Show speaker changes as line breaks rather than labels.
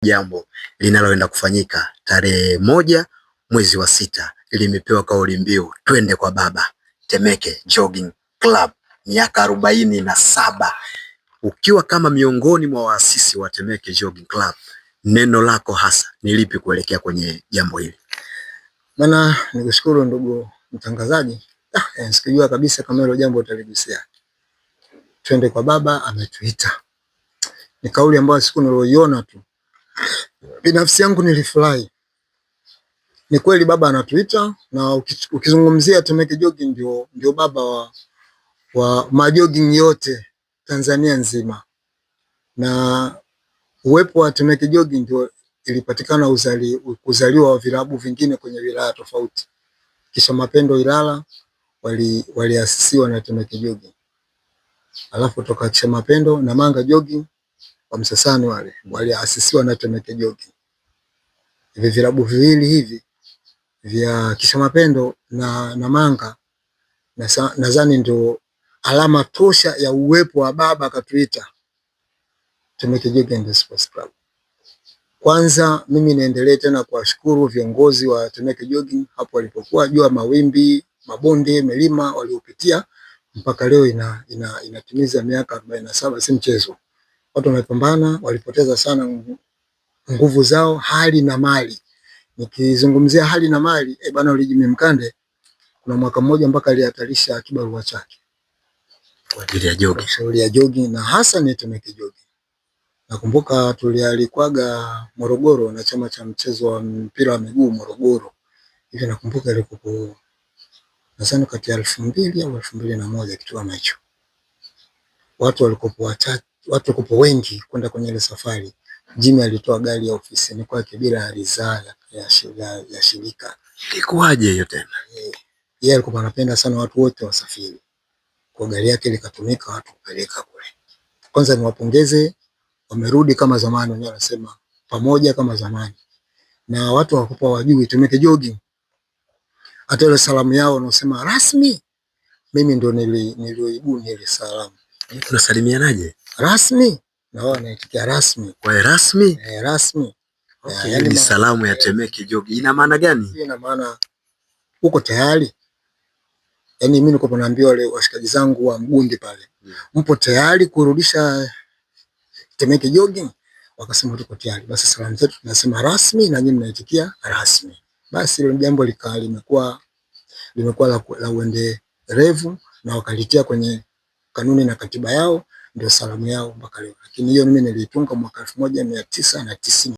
Jambo linaloenda kufanyika tarehe 1 mwezi wa 6 limepewa kauli mbiu twende kwa baba, Temeke Jogging Club, miaka 47. Ukiwa kama miongoni mwa waasisi wa Temeke Jogging Club, neno lako hasa ni lipi kuelekea kwenye jambo hili?
Bana, nikushukuru ndugu mtangazaji. Sikujua kabisa kama hilo jambo utaligusia. Twende kwa baba ametuita. Ni kauli ambayo siku niliyoiona tu, binafsi yangu nilifurahi. Ni kweli baba anatuita, na ukizungumzia Temeke Jogging ndio baba wa majogging yote Tanzania nzima. Na uwepo wa Temeke Jogging ndio ilipatikana uzaliwa wa vilabu vingine kwenye wilaya tofauti. Kisha Mapendo Ilala waliasisiwa na Temeke Jogging. Alafu toka Kisha Mapendo na Manga Jogging wa Msasani waliasisiwa na Temeke Jogging. Hivi vilabu viwili hivi vya Kisha Mapendo na Manga nadhani ndio alama tosha ya uwepo wa baba akatuita Temeke Jogging Sports Club. Kwanza mimi niendelee tena kuwashukuru viongozi wa Temeke Jogging hapo walipokuwa jua mawimbi, mabonde, milima waliopitia mpaka leo inatimiza miaka 47, si mchezo. Watu wamepambana, walipoteza sana nguvu zao, hali na mali. Nikizungumzia hali na mali, bana Oljimi Mkande kuna mwaka mmoja mpaka alihatarisha kibarua chake
kwa ajili ya jogging.
Shauri ya jogging na hasa ni Temeke Jogging. Nakumbuka tulialikwaga Morogoro na chama cha mchezo wa mpira wa miguu Morogoro. Hivi nakumbuka ilikuwa nadhani kati ya 2000 au 2001 kitu kama hicho. Watu walikuwa wengi kwenda kwenye ile safari. Jimmy alitoa gari ya ofisini kwake bila ridhaa ya shirika.
Ilikuwaje hiyo tena?
Yeye alikuwa anapenda sana watu wote wasafiri. Kwa gari yake likatumika watu kupeleka kule. Kwanza niwapongeze, wamerudi kama zamani, wenyewe wanasema pamoja kama zamani. Na watu wakupa wajui Temeke Jogging. Hata ile salamu yao wanasema rasmi. Mimi ndo nilioibuni ile salamu.
Tunasalimianaje?
Rasmi. Na wao wanaitikia rasmi.
Kwa rasmi?
Rasmi.
Okay, yani ni salamu ya Temeke Jogging. Ina maana gani?
Ina maana uko tayari. Yaani mimi niko naambiwa wale washikaji zangu wa Mgundi pale. Mpo tayari kurudisha Temeke Jogging? Wakasema tuko tayari. Basi salamu zetu tunasema rasmi na nyinyi mnaitikia rasmi. Basi ile jambo limekuwa la uendelevu na wakalitia kwenye kanuni na katiba yao, ndio salamu yao mpaka leo. Lakini hiyo mimi niliitunga mwaka 1990.